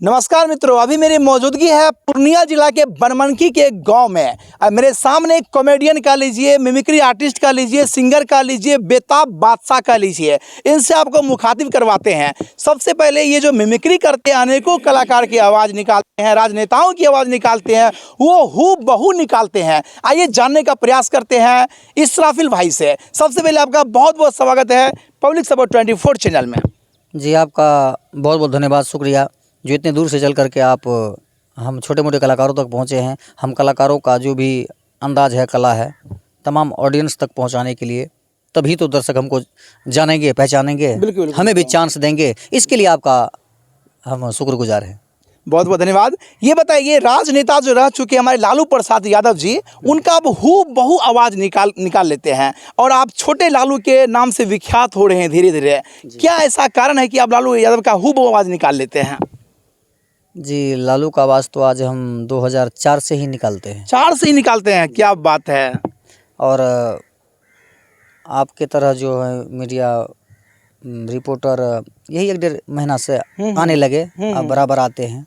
नमस्कार मित्रों, अभी मेरी मौजूदगी है पूर्णिया जिला के बनमनखी के एक गांव में। मेरे सामने एक कॉमेडियन का लीजिए, मिमिक्री आर्टिस्ट का लीजिए, सिंगर का लीजिए, बेताब बादशाह का लीजिए, इनसे आपको मुखातिब करवाते हैं। सबसे पहले ये जो मिमिक्री करते हैं, अनेकों कलाकार की आवाज़ निकालते हैं, राजनेताओं की आवाज़ निकालते हैं, वो हूबहू निकालते हैं। आइए जानने का प्रयास करते हैं इसराफिल भाई से। सबसे पहले आपका बहुत बहुत स्वागत है पब्लिक सपोर्ट 24 चैनल में। जी, आपका बहुत बहुत धन्यवाद, शुक्रिया जो इतने दूर से चल करके आप हम छोटे मोटे कलाकारों तक पहुँचे हैं। हम कलाकारों का जो भी अंदाज़ है, कला है, तमाम ऑडियंस तक पहुँचाने के लिए, तभी तो दर्शक हमको जानेंगे, पहचानेंगे, बिल्कुल, हमें भी चांस देंगे। इसके लिए आपका हम शुक्रगुजार हैं। बहुत बहुत धन्यवाद। ये बताइए, राजनेता जो रह चुके हमारे लालू प्रसाद यादव जी, उनका अब हूबहू आवाज़ निकाल लेते हैं और आप छोटे लालू के नाम से विख्यात हो रहे हैं धीरे धीरे। क्या ऐसा कारण है कि आप लालू यादव का हूबहू आवाज़ निकाल लेते हैं? जी, लालू का आवाज़ तो आज हम 2004 से ही निकालते हैं। 4 से ही निकालते हैं? क्या बात है। और आपके तरह जो है मीडिया रिपोर्टर यही 1-1.5 महीना से आने लगे, अब बराबर आते हैं।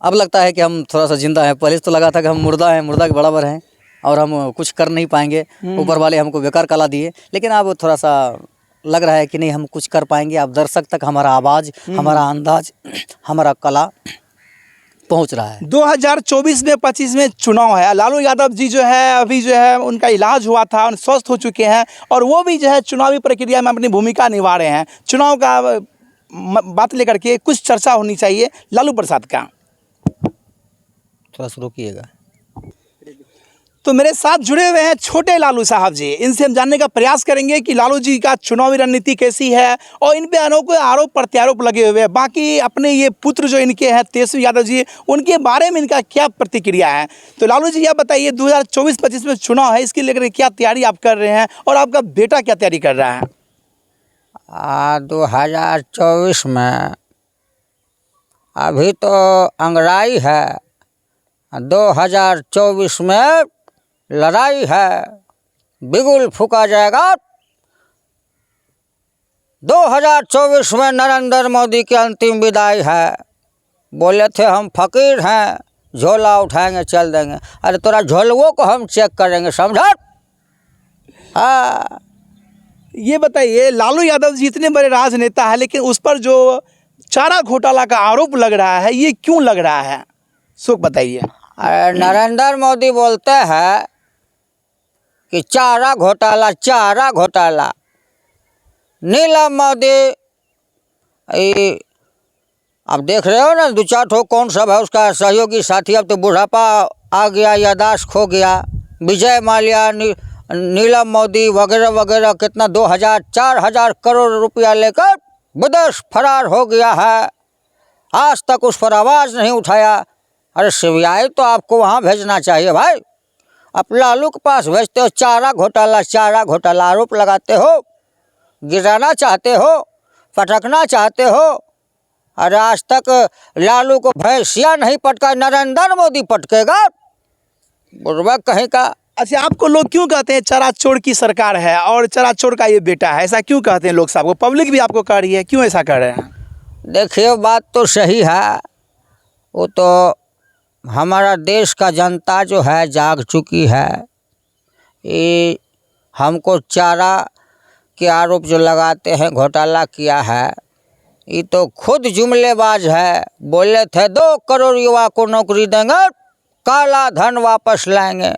अब लगता है कि हम थोड़ा सा जिंदा हैं। पहले तो लगा था कि हम मुर्दा हैं, मुर्दा के बराबर हैं और हम कुछ कर नहीं पाएंगे, ऊपर वाले हमको बेकार कला दिए। लेकिन अब थोड़ा सा लग रहा है कि नहीं, हम कुछ कर पाएंगे। अब दर्शक तक हमारा आवाज़, हमारा अंदाज, हमारा कला पहुंच रहा है। 2024 में 25 में चुनाव है। लालू यादव जी जो है अभी जो है उनका इलाज हुआ था, उन स्वस्थ हो चुके हैं और वो भी जो है चुनावी प्रक्रिया में अपनी भूमिका निभा रहे हैं। चुनाव का बात लेकर के कुछ चर्चा होनी चाहिए लालू प्रसाद का। थोड़ा सा रोकिएगा। तो मेरे साथ जुड़े हुए हैं छोटे लालू साहब जी। इनसे हम जानने का प्रयास करेंगे कि लालू जी का चुनावी रणनीति कैसी है और इन पे अनोखे आरोप प्रत्यारोप लगे हुए हैं। बाकी अपने ये पुत्र जो इनके हैं तेजस्वी यादव जी, उनके बारे में इनका क्या प्रतिक्रिया है। तो लालू जी, यह बताइए, 2024-25 में चुनाव है, इसके लेकर क्या तैयारी आप कर रहे हैं और आपका बेटा क्या तैयारी कर रहा है? 2024 में अभी तो अंगड़ाई है, 2024 में लड़ाई है, बिगुल फूका जाएगा। 2024 में नरेंद्र मोदी की अंतिम विदाई है। बोले थे हम फकीर हैं, झोला उठाएंगे चल देंगे। अरे तोरा झोलवों को हम चेक करेंगे, समझा? हाँ। ये बताइए, लालू यादव जी इतने बड़े राजनेता है, लेकिन उस पर जो चारा घोटाला का आरोप लग रहा है, ये क्यों लग रहा है? सुख बताइए। अरे नरेंद्र मोदी बोलते हैं कि चारा घोटाला। नीलम मोदी, अब देख रहे हो ना, 2-4 ठो कौन सब है उसका सहयोगी साथी। अब तो बुढ़ापा आ गया, यादाश्त खो गया। विजय माल्या, नीलम मोदी वगैरह वगैरह, कितना 4,000 करोड़ रुपया लेकर विदेश फरार हो गया है। आज तक उस पर आवाज़ नहीं उठाया। अरे सीबीआई तो आपको वहाँ भेजना चाहिए भाई। आप लालू के पास भेजते हो, चारा घोटाला आरोप लगाते हो, गिराना चाहते हो, पटकना चाहते हो। अरे आज तक लालू को भैंसिया नहीं पटका, नरेंद्र मोदी पटकेगा, बुर्बक कहीं का। अच्छा, आपको लोग क्यों कहते हैं चरा चोर की सरकार है और चरा चोर का ये बेटा है? ऐसा क्यों कहते हैं लोग साहब को? पब्लिक भी आपको कह रही है, क्यों ऐसा कर रहे हैं? देखिए, बात तो सही है। वो तो हमारा देश का जनता जो है जाग चुकी है। ये हमको चारा के आरोप जो लगाते हैं, घोटाला किया है, ये तो खुद जुमलेबाज है। बोले थे 2 करोड़ युवा को नौकरी देंगे, काला धन वापस लाएंगे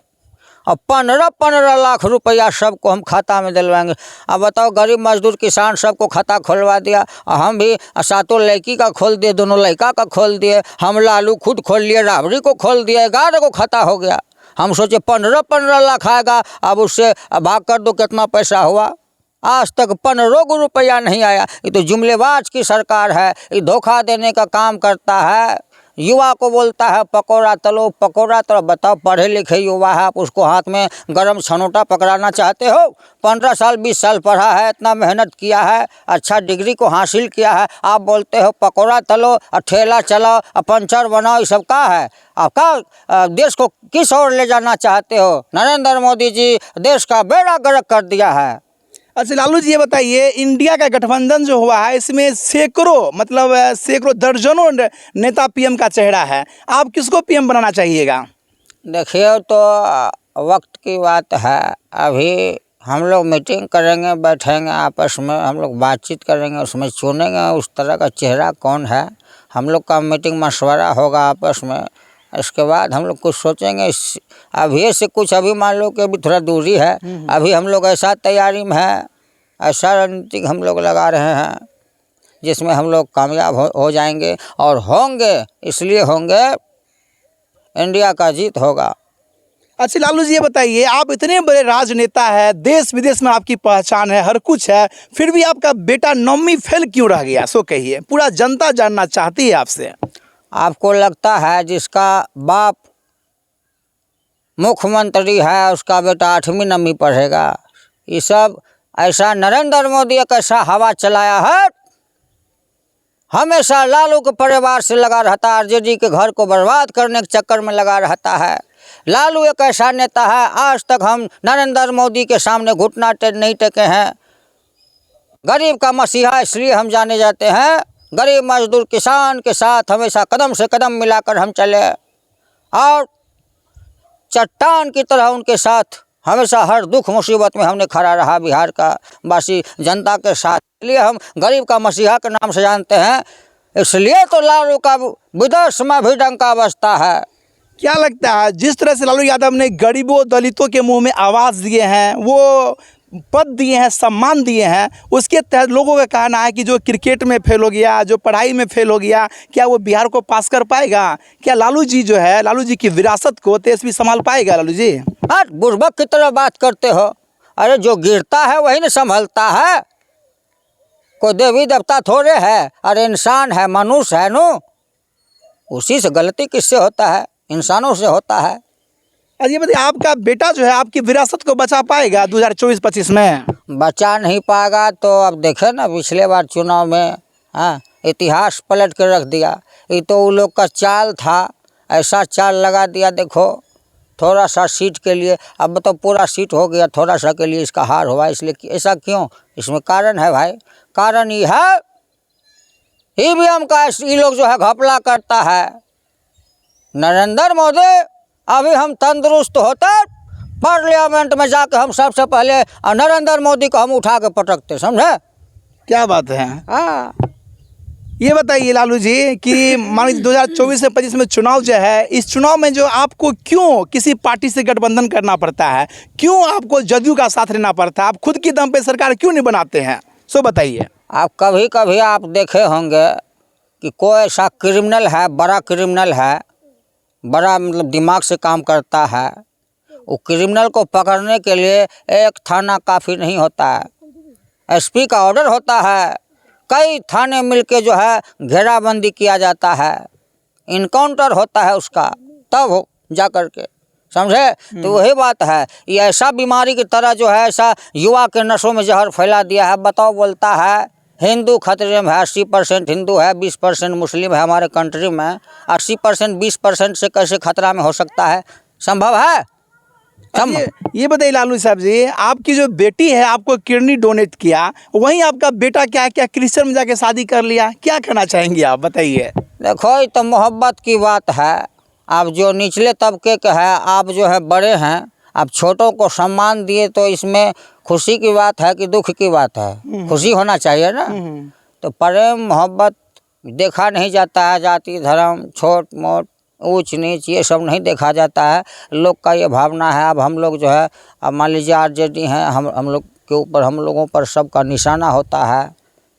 और 15 लाख रुपया सबको हम खाता में दिलवाएंगे। अब बताओ, गरीब मजदूर किसान सबको खाता खोलवा दिया और हम भी 7 लड़की का खोल दिए, 2 लड़का का खोल दिए। हम लालू खुद खोल लिए, राबड़ी को खोल दिया, 11 को खाता हो गया। हम सोचे 15 लाख आएगा, अब उससे भाग कर दो कितना पैसा हुआ। आज तक 15 रुपया नहीं आया। ये तो जुमलेबाज की सरकार है, ये धोखा देने का काम करता है। युवा को बोलता है पकौड़ा तलो। बताओ, पढ़े लिखे युवा है, आप उसको हाथ में गरम छनोटा पकड़ाना चाहते हो? 15 साल 20 साल पढ़ा है, इतना मेहनत किया है, अच्छा डिग्री को हासिल किया है, आप बोलते हो पकौड़ा तलो और ठेला चलाओ और पंचर बनाओ। ये सब क्या है? आपका देश को किस ओर ले जाना चाहते हो? नरेंद्र मोदी जी देश का बेड़ा गर्क कर दिया है। अच्छा लालू जी, ये बताइए, इंडिया का गठबंधन जो हुआ है इसमें सैकड़ों दर्जनों नेता पीएम का चेहरा है। आप किसको पीएम बनाना चाहिएगा? देखिए, तो वक्त की बात है। अभी हम लोग मीटिंग करेंगे, बैठेंगे आपस में, हम लोग बातचीत करेंगे, उसमें चुनेंगे उस तरह का चेहरा कौन है। हम लोग का मीटिंग मशवरा होगा आपस में, इसके बाद हम लोग कुछ सोचेंगे। अभी से कुछ, अभी मान लो कि अभी थोड़ा दूरी है, अभी हम लोग ऐसा तैयारी में है, ऐसा रणनीति हम लोग लगा रहे हैं जिसमें हम लोग कामयाब हो जाएंगे। और होंगे, इसलिए होंगे, इंडिया का जीत होगा। अच्छा लालू जी, ये बताइए, आप इतने बड़े राजनेता है, देश विदेश में आपकी पहचान है, हर कुछ है, फिर भी आपका बेटा नौवीं फेल क्यों रह गया? सो कहिए, पूरा जनता जानना चाहती है आपसे। आपको लगता है जिसका बाप मुख्यमंत्री है उसका बेटा 8वीं 9वीं पढ़ेगा? ये सब ऐसा नरेंद्र मोदी एक ऐसा हवा चलाया है, हमेशा लालू के परिवार से लगा रहता है, आरजेडी के घर को बर्बाद करने के चक्कर में लगा रहता है। लालू एक ऐसा नेता है, आज तक हम नरेंद्र मोदी के सामने घुटना नहीं टेके हैं। गरीब का मसीहा इसलिए हम जाने जाते हैं, गरीब मजदूर किसान के साथ हमेशा कदम से कदम मिलाकर हम चले, और चट्टान की तरह उनके साथ हमेशा हर दुख मुसीबत में हमने खड़ा रहा, बिहार का वासी जनता के साथ। इसलिए हम गरीब का मसीहा के नाम से जानते हैं, इसलिए तो लालू का विदेश में भी डंका बजता है। क्या लगता है, जिस तरह से लालू यादव ने गरीबों दलितों के मुंह में आवाज़ दिए हैं, वो पद दिए हैं, सम्मान दिए हैं, उसके तहत लोगों का कहना है कि जो क्रिकेट में फेल हो गया, जो पढ़ाई में फेल हो गया, क्या वो बिहार को पास कर पाएगा? क्या लालू जी जो है, लालू जी की विरासत को तेजस्वी संभाल पाएगा? लालू जी बुर्बक की तरह बात करते हो। अरे जो गिरता है वही न संभलता है, कोई देवी देवता थोड़े है, अरे इंसान है, मनुष्य है नो, उसी से गलती किससे होता है? इंसानों से होता है। अरे ये बताइए, आपका बेटा जो है आपकी विरासत को बचा पाएगा 2024-25 में? बचा नहीं पाएगा तो अब देखे ना, पिछले बार चुनाव में इतिहास पलट कर रख दिया। ये तो उन लोग का चाल था, ऐसा चाल लगा दिया, देखो थोड़ा सा सीट के लिए, अब तो पूरा सीट हो गया, थोड़ा सा के लिए इसका हार हुआ। इसलिए ऐसा क्यों? इसमें कारण है भाई, कारण ये है, ईवीएम का ये लोग जो है घपला करता है। नरेंद्र मोदी, अभी हम तंदुरुस्त होते पार्लियामेंट में जाके हम सबसे पहले नरेंद्र मोदी को हम उठा के पटकते, समझे? क्या बात है। हाँ, ये बताइए लालू जी कि मान लीजिए 2024 से 25 में चुनाव जो है, इस चुनाव में जो आपको क्यों किसी पार्टी से गठबंधन करना पड़ता है, क्यों आपको जदयू का साथ लेना पड़ता है, आप खुद की दम पे सरकार क्यों नहीं बनाते हैं? सो बताइए। आप कभी कभी आप देखे होंगे कि कोई ऐसा क्रिमिनल है, बड़ा क्रिमिनल है, बड़ा मतलब दिमाग से काम करता है, वो क्रिमिनल को पकड़ने के लिए एक थाना काफ़ी नहीं होता है, एसपी का ऑर्डर होता है, कई थाने मिलके जो है घेराबंदी किया जाता है, इनकाउंटर होता है उसका, तब जा कर के, समझे? तो वही बात है, ये ऐसा बीमारी की तरह जो है, ऐसा युवा के नसों में जहर फैला दिया है। बताओ, बोलता है हिंदू खतरे में है, 80% हिंदू है, 20% मुस्लिम है हमारे कंट्री में, 80% 20% से कैसे खतरा में हो सकता है? संभव है? ये बताइए लालू साहब जी, आपकी जो बेटी है आपको किडनी डोनेट किया, वहीं आपका बेटा क्या क्रिश्चियन में जाके शादी कर लिया, क्या कहना चाहेंगे आप? बताइए। देखो, ये तो मोहब्बत की बात है। आप जो निचले तबके के हैं, आप जो है बड़े हैं, आप छोटों को सम्मान दिए, तो इसमें खुशी की बात है कि दुख की बात है? खुशी होना चाहिए ना। तो प्रेम मोहब्बत देखा नहीं जाता है, जाति धर्म छोट मोट ऊंच नीच ये सब नहीं देखा जाता है। लोग का ये भावना है। अब हम लोग जो है, अब मान लीजिए आरजेडी हैं, हम लोग के ऊपर, हम लोगों पर सबका निशाना होता है।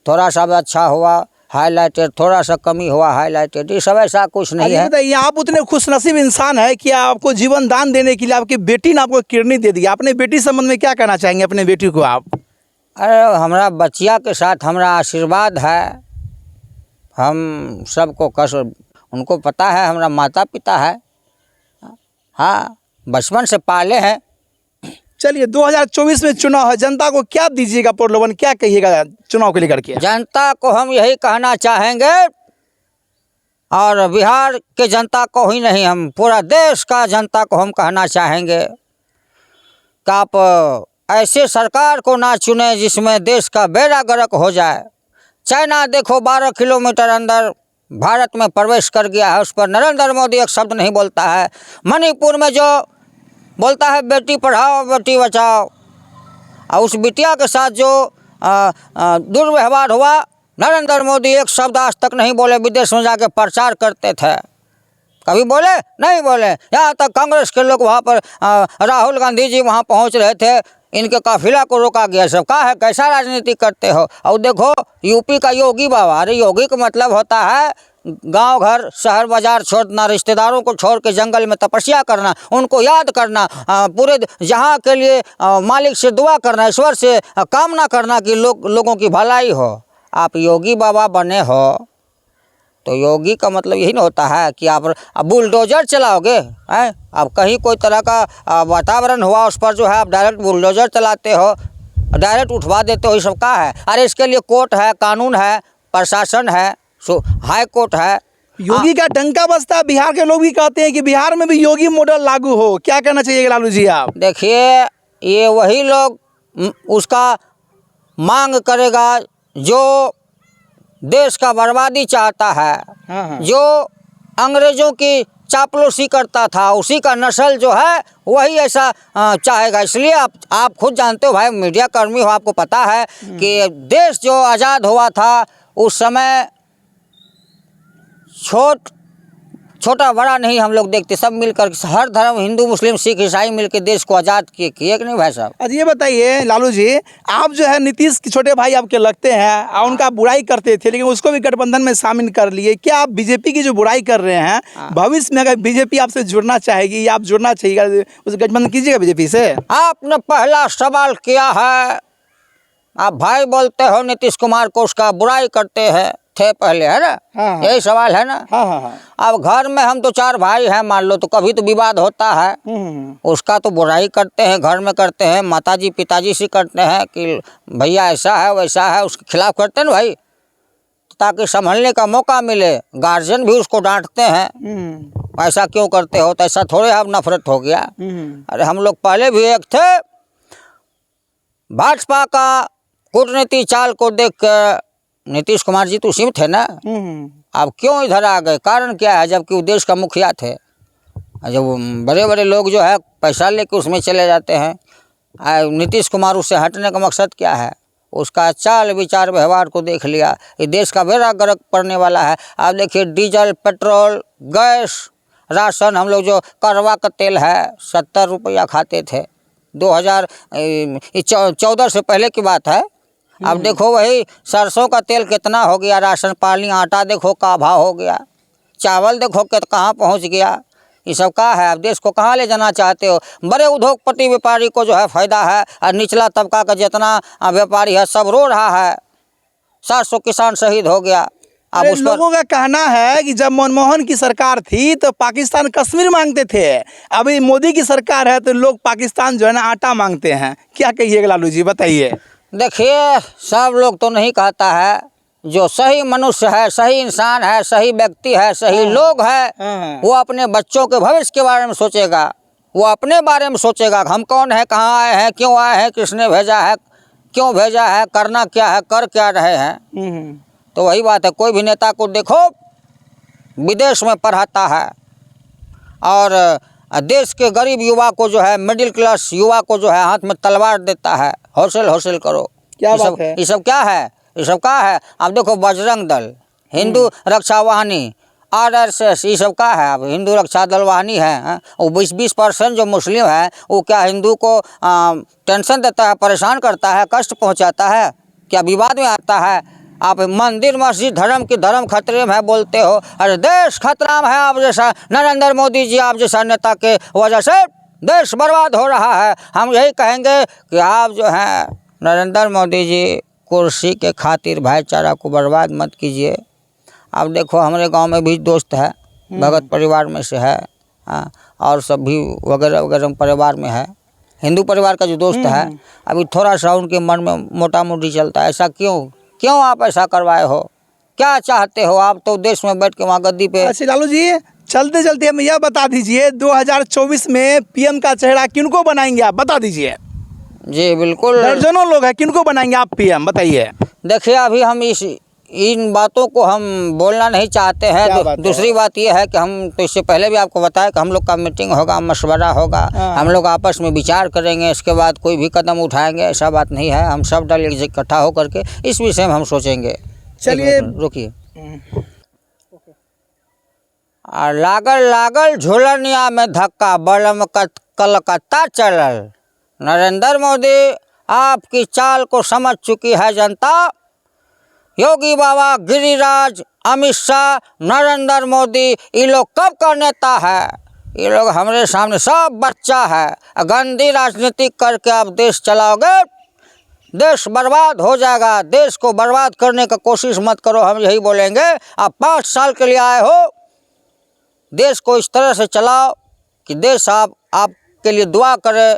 थोड़ा सा भी अच्छा हुआ हाईलाइटेड, थोड़ा सा कमी हुआ हाईलाइटेड, ये सब ऐसा कुछ नहीं है। बताइए, आप उतने खुशनसीब इंसान है कि आपको जीवन दान देने के लिए आपकी बेटी ने आपको किडनी दे दी। अपने बेटी संबंध में क्या कहना चाहेंगे अपने बेटी को आप? अरे हमारा बच्चिया के साथ हमारा आशीर्वाद है, हम सबको उनको पता है हमारा माता पिता है, हाँ, बचपन से पाले हैं। चलिए, 2024 में चुनाव है, जनता को क्या दीजिएगा प्रलोभन, क्या कहिएगा चुनाव को लेकर के? जनता को हम यही कहना चाहेंगे, और बिहार के जनता को ही नहीं, हम पूरा देश का जनता को हम कहना चाहेंगे कि आप ऐसे सरकार को ना चुने जिसमें देश का बेड़ा गर्क हो जाए। चाइना देखो 12 किलोमीटर अंदर भारत में प्रवेश कर गया है, उस पर नरेंद्र मोदी एक शब्द नहीं बोलता है। मणिपुर में जो बोलता है बेटी पढ़ाओ बेटी बचाओ, और उस बिटिया के साथ जो दुर्व्यवहार हुआ, नरेंद्र मोदी एक शब्द आज तक नहीं बोले। विदेश में जाके प्रचार करते थे, कभी बोले नहीं बोले। यहाँ तक कांग्रेस के लोग वहाँ पर राहुल गांधी जी वहाँ पहुँच रहे थे, इनके काफिला को रोका गया। सब कहा है कैसा राजनीति करते हो। और देखो यूपी का योगी बाबा, अरे योगी का मतलब होता है गांव घर शहर बाजार छोड़ना, रिश्तेदारों को छोड़ के जंगल में तपस्या करना, उनको याद करना, पूरे जहां के लिए मालिक से दुआ करना, ईश्वर से कामना करना कि लोगों की भलाई हो। आप योगी बाबा बने हो तो योगी का मतलब यही ना होता है कि आप बुलडोजर चलाओगे हैं। अब कहीं कोई तरह का वातावरण हुआ उस पर जो है आप डायरेक्ट बुलडोजर चलाते हो, डायरेक्ट उठवा देते हो, ये सब का है। अरे इसके लिए कोर्ट है, कानून है, प्रशासन है, हाई कोर्ट है। योगी का डंका बजता है। बिहार के लोग भी कहते हैं कि बिहार में भी योगी मॉडल लागू हो, क्या कहना चाहिए लालू जी आप? देखिए ये वही लोग उसका मांग करेगा जो देश का बर्बादी चाहता है। हाँ। जो अंग्रेज़ों की चापलूसी करता था, उसी का नस्ल जो है वही ऐसा चाहेगा। इसलिए आप खुद जानते हो भाई, मीडिया कर्मी हो, आपको पता है कि देश जो आज़ाद हुआ था उस समय छोटा बड़ा नहीं हम लोग देखते, सब मिलकर हर धर्म, हिंदू मुस्लिम सिख ईसाई मिलकर देश को आज़ाद किए कि नहीं भाई साहब। अच्छा ये बताइए लालू जी, आप जो है नीतीश के छोटे भाई आपके लगते हैं और उनका बुराई करते थे, लेकिन उसको भी गठबंधन में शामिल कर लिए। क्या आप बीजेपी की जो बुराई कर रहे हैं, भविष्य में अगर बीजेपी आपसे जुड़ना चाहेगी या आप जुड़ना चाहिए, उस गठबंधन कीजिएगा बीजेपी से? आपने पहला सवाल किया है, आप भाई बोलते हो नीतीश कुमार को, उसका बुराई करते हैं थे पहले, है ना? हाँ। यही सवाल है ना? हाँ। अब घर में हम तो 4 भाई हैं मान लो, तो कभी तो विवाद होता है, उसका तो बुराई करते हैं, घर में करते हैं, माताजी पिताजी से करते हैं कि भैया ऐसा है वैसा है, उसके खिलाफ करते हैं ना भाई, ताकि संभलने का मौका मिले। गार्जियन भी उसको डांटते हैं, ऐसा क्यों करते हो, तो ऐसा थोड़े अब नफरत हो गया। अरे हम लोग पहले भी एक थे। भाजपा का कूटनीति चाल को देख कर नीतीश कुमार जी तो उसी में थे ना, अब क्यों इधर आ गए, कारण क्या है? जबकि वो देश का मुखिया थे। जब बड़े बड़े लोग जो है पैसा लेके उसमें चले जाते हैं, नीतीश कुमार उससे हटने का मकसद क्या है? उसका चाल विचार व्यवहार को देख लिया, ये देश का बेड़ा गर्क पड़ने वाला है। आप देखिए डीजल पेट्रोल गैस राशन, हम लोग जो करवा का तेल है 70 रुपया खाते थे, 2014 से पहले की बात है। अब देखो वही सरसों का तेल कितना हो गया, राशन पानी आटा देखो का भाव हो गया, चावल देखो कि कहाँ पहुँच गया। ये सब का है? अब देश को कहाँ ले जाना चाहते हो? बड़े उद्योगपति व्यापारी को जो है फायदा है, और निचला तबका का जितना व्यापारी है सब रो रहा है। 700 किसान शहीद हो गया। अब उस पर लोगों का कहना है कि जब मनमोहन की सरकार थी तो पाकिस्तान कश्मीर मांगते थे, अभी मोदी की सरकार है तो लोग पाकिस्तान जो है ना आटा मांगते हैं। क्या कहिएगा लालू जी, बताइए। देखिए सब लोग तो नहीं कहता है, जो सही मनुष्य है, सही इंसान है, सही व्यक्ति है, सही लोग है, वो अपने बच्चों के भविष्य के बारे में सोचेगा, वो अपने बारे में सोचेगा। हम कौन है, कहाँ आए हैं, क्यों आए हैं, किसने भेजा है, क्यों भेजा है, करना क्या है, कर क्या रहे हैं। तो वही बात है, कोई भी नेता को देखो विदेश में पढ़ाता है और देश के गरीब युवा को जो है, मिडिल क्लास युवा को जो है हाथ में तलवार देता है, हौसल करो। क्या बात है? ये सब क्या है? ये सब क्या है? अब देखो बजरंग दल, हिंदू रक्षा वाहिनी, RSS, ये सब क्या है? अब हिंदू रक्षा दल वाहिनी है, वो 20% जो मुस्लिम है वो क्या हिंदू को टेंशन देता है, परेशान करता है, कष्ट पहुंचाता है, क्या विवाद में आता है? आप मंदिर मस्जिद धर्म खतरे में है बोलते हो। अरे देश खतरा में है, आप जैसा नरेंद्र मोदी जी, आप जैसा नेता के वजह से देश बर्बाद हो रहा है। हम यही कहेंगे कि आप जो हैं नरेंद्र मोदी जी, कुर्सी के खातिर भाईचारा को बर्बाद मत कीजिए। आप देखो हमारे गांव में भी दोस्त है, भगत परिवार में से है, और सब भी वगैरह परिवार में है, हिंदू परिवार का जो दोस्त है, अभी थोड़ा सा उनके मन में मोटा मोटी चलता है। ऐसा क्यों आप ऐसा करवाए हो? क्या चाहते हो आप? तो देश में बैठ के वहाँ गद्दी पे। अच्छा लालू जी, चलते चलते हमें यह बता दीजिए 2024 में PM का चेहरा किनको बनाएंगे आप, बता दीजिए। जी बिल्कुल। दर्जनों लोग हैं, किनको बनाएंगे आप पीएम, बताइए। देखिए अभी हम इन बातों को हम बोलना नहीं चाहते हैं। क्या बात है? दूसरी बात यह है कि हम तो इससे पहले भी आपको बताया कि हम लोग का मीटिंग होगा, मशवरा होगा, हाँ। हम लोग आपस में विचार करेंगे, इसके बाद कोई भी कदम उठाएंगे, ऐसा बात नहीं है। हम सब दल इकट्ठा होकर के इस विषय में हम सोचेंगे। चलिए। एक मिनट रुकिए। लागल लागल झुलनिया में धक्का, बलम कलकत्ता चलल। नरेंद्र मोदी आपकी चाल को समझ चुकी है जनता। योगी बाबा, गिरिराज, अमित शाह, नरेंद्र मोदी, ये लोग कब का नेता है? ये लोग हमारे सामने सब बच्चा है। गंदी राजनीति करके आप देश चलाओगे, देश बर्बाद हो जाएगा। देश को बर्बाद करने का कोशिश मत करो, हम यही बोलेंगे। आप 5 साल के लिए आए हो, देश को इस तरह से चलाओ कि देश आपके लिए दुआ करे,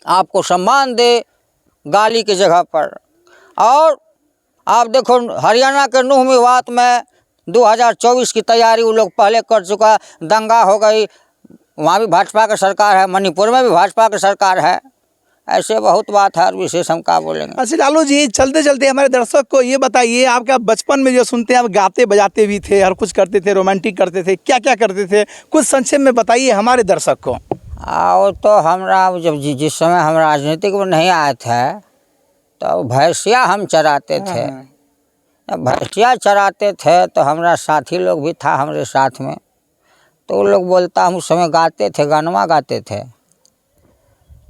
आपको सम्मान दे गाली की जगह पर। और आप देखो हरियाणा के नूह मेवात में 2024 की तैयारी वो लोग पहले कर चुका। दंगा हो गई, वहाँ भी भाजपा की सरकार है, मणिपुर में भी भाजपा की सरकार है। ऐसे बहुत बात है और विशेष हम क्या बोलेंगे। अच्छा लालू जी, चलते चलते हमारे दर्शक को ये बताइए, आपका बचपन में जो सुनते हैं आप गाते बजाते भी थे, हर कुछ करते थे, रोमांटिक करते थे, क्या क्या करते थे, कुछ संक्षेप में बताइए हमारे दर्शक को। वो तो हमरा जब जिस समय हम राजनीतिक में नहीं आए थे तो भैंसिया हम चराते थे। भैंसिया चराते थे तो हमारा साथी लोग भी था हमारे साथ में, तो वो लोग बोलता हम उस समय गाते थे, गानवा गाते थे।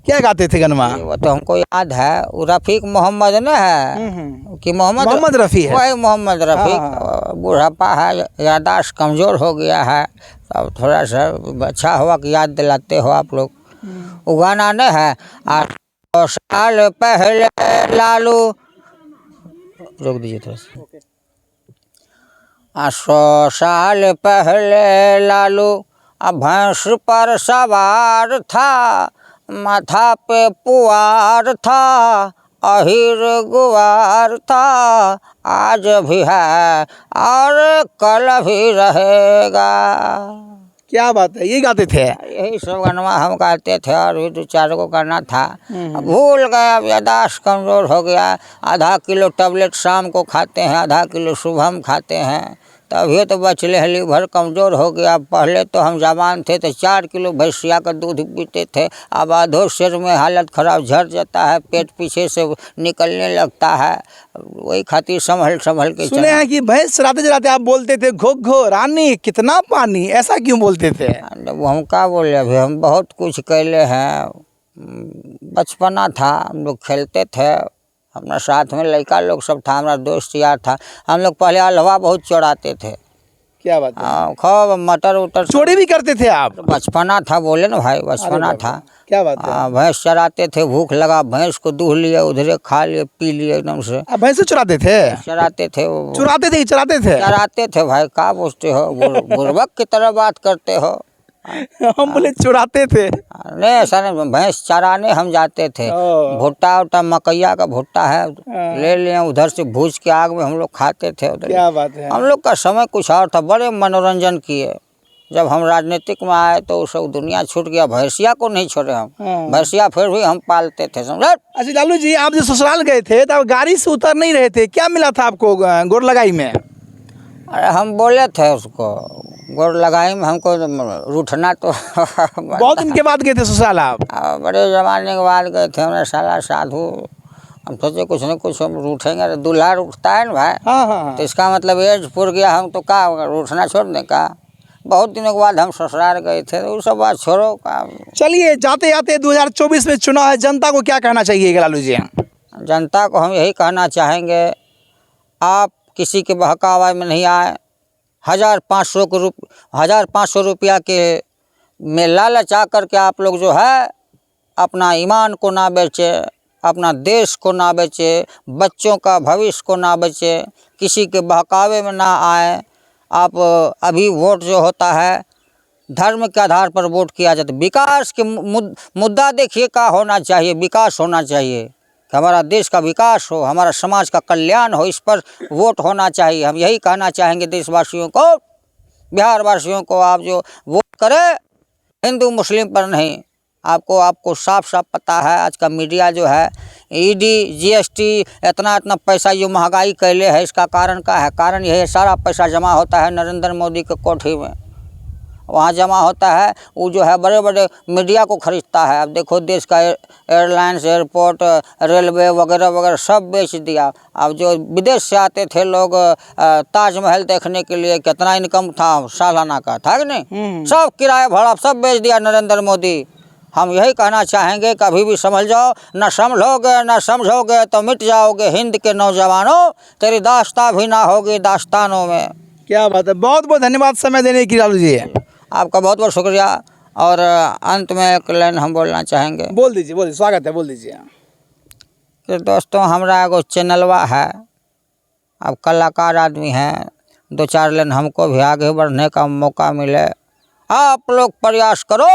क्या गाते थे गनमा? वो तो हमको याद है, वो रफ़ीक मोहम्मद न है कि मोहम्मद रफ़ी है, वही मोहम्मद रफ़ीक। बुढ़ापा है, याददाश्त कमज़ोर हो गया है, अब थोड़ा सा अच्छा हुआ कि याद दिलाते हो आप लोग। वो गाना नहीं है, 8 साल पहले लालू, रोक दीजिए थोड़ा सा। 8 साल पहले लालू भैंस पर सवार था, माथा पे पुआर था, अहिर गुआर था, आज भी है और कल भी रहेगा। क्या बात है, ये गाते थे? यही सब गाना हम गाते थे और भी 2-4 को गाना था। अब भूल गए, अब याददाश्त कमज़ोर हो गया। आधा किलो टैबलेट शाम को खाते हैं, आधा किलो सुबह में खाते हैं, तभी तो बचले हैं, लीवर कमज़ोर हो गया। पहले तो हम जवान थे तो 4 किलो भैंसिया का दूध पीते थे, अब आधो शेर में हालत ख़राब, झड़ जाता है, पेट पीछे से निकलने लगता है। वही खातिर संभल संभल के सुने हैं कि भैंस चराते चराते आप बोलते थे घो घो रानी कितना पानी, ऐसा क्यों बोलते थे? वो हम क्या बोले, अभी हम बहुत कुछ कैले हैं। बचपना था, हम लोग खेलते थे, हमारा साथ में लड़का लोग सब था, हमारा दोस्त यार था। हम लोग पहले हलवा बहुत चोराते थे। क्या बात है? खूब मटर उटर चोरी भी करते थे आप? बचपना था, बोले ना भाई, बचपना था। क्या बात है? भैंस चराते थे, भूख लगा, भैंस को दूह लिए, उधरे खा लिए, पी लिए एकदम से। आप भैंसे चुराते थे? चराते थे वो, चुराते थे, चराते थे? चराते थे भाई, क्या पूछते हो, बुर्बक की तरह बात करते हो। हम बोले चुराते थे। नहीं ऐसा नहीं, भैंस चराने हम जाते थे। भुट्टा उट्टा मकैया का भुट्टा है, ले लिए, उधर से भूज के आग में हम लोग खाते थे उधर। क्या बात है? हम लोग का समय कुछ और था, बड़े मनोरंजन किए। जब हम राजनीतिक में आए तो सब दुनिया छूट गया, भैंसिया को नहीं छोड़े हम। भैंसिया फिर भी हम पालते थे, समझे। अच्छा लालू जी, आप जो ससुराल गए थे तब गाड़ी से उतर नहीं रहे थे, क्या मिला था आपको गोर लगाई में? अरे हम बोले थे उसको, गोर लगाई में हमको रूठना तो बहुत दिन के बाद गए थे ससुराल आप? बड़े जमाने के बाद गए थे। हमारे साला साधु, हम सोचे कुछ न कुछ हम रूठेंगे, दूल्हा रूठता है ना भाई। हाँ। तो इसका मतलब एज पूर गया, हम तो क्या रूठना छोड़ दें का। बहुत दिनों के बाद हम ससुराल गए थे, तो वो सब बात छोड़ो का। चलिए, जाते जाते 2024 में चुनाव है, जनता को क्या कहना चाहिए लालू जी? जनता को हम यही कहना चाहेंगे, आप किसी के बहकावे में नहीं आए। 1500 रुपया के में लालच आ करके आप लोग जो है अपना ईमान को ना बेचे, अपना देश को ना बेचे, बच्चों का भविष्य को ना बेचे, किसी के बहकावे में ना आए। आप अभी वोट जो होता है धर्म के आधार पर वोट किया जाता है। विकास के मुद्दा देखिए क्या होना चाहिए, विकास होना चाहिए कि हमारा देश का विकास हो, हमारा समाज का कल्याण हो, इस पर वोट होना चाहिए। हम यही कहना चाहेंगे देशवासियों को, बिहार वासियों को, आप जो वोट करें हिंदू मुस्लिम पर नहीं, आपको साफ साफ पता है आज का मीडिया जो है ईडी जीएसटी इतना पैसा जो महंगाई कैले है, इसका कारण क्या है? कारण यही है, सारा पैसा जमा होता है नरेंद्र मोदी के कोठी में, वहाँ जमा होता है। वो जो है बड़े बड़े मीडिया को खरीदता है। अब देखो देश का एयरलाइंस, एयरपोर्ट, रेलवे वगैरह वगैरह सब बेच दिया। अब जो विदेश से आते थे लोग ताजमहल देखने के लिए, कितना इनकम था सालाना का, था कि नहीं? सब किराया भाड़ा सब बेच दिया नरेंद्र मोदी। हम यही कहना चाहेंगे, कभी भी समझ जाओ, न समझोगे न समझोगे तो मिट जाओगे हिंद के नौजवानों, तेरी दास्तां भी ना होगी दास्तानों में। क्या बात है, बहुत बहुत धन्यवाद समय देने की लालू जी। आपका बहुत बहुत शुक्रिया। और अंत में एक लाइन हम बोलना चाहेंगे। बोल दीजिए, बोलिए, स्वागत है, बोल दीजिए। कि दोस्तों हमारा एगो चैनलवा है, अब कलाकार आदमी हैं, 2-4 लाइन हमको भी आगे बढ़ने का मौका मिले, आप लोग प्रयास करो।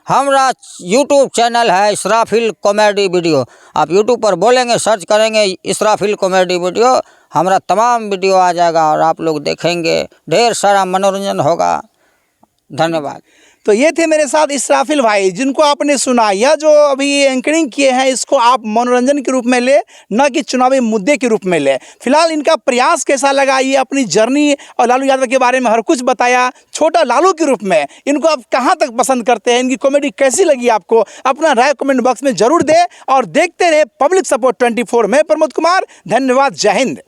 हमारा यूट्यूब चैनल है इसराफिल कॉमेडी वीडियो। आप यूट्यूब पर बोलेंगे, सर्च करेंगे इसराफिल कॉमेडी वीडियो, हमारा तमाम वीडियो आ जाएगा और आप लोग देखेंगे, ढेर सारा मनोरंजन होगा। धन्यवाद। तो ये थे मेरे साथ इसराफिल भाई, जिनको आपने सुना। यह जो अभी एंकरिंग किए हैं, इसको आप मनोरंजन के रूप में ले, न कि चुनावी मुद्दे के रूप में ले। फिलहाल इनका प्रयास कैसा लगा, ये अपनी जर्नी और लालू यादव के बारे में हर कुछ बताया, छोटा लालू के रूप में। इनको आप कहाँ तक पसंद करते हैं, इनकी कॉमेडी कैसी लगी आपको, अपना राय कमेंट बॉक्स में जरूर दे। और देखते रहे पब्लिक सपोर्ट 24 में। प्रमोद कुमार, धन्यवाद, जय हिंद।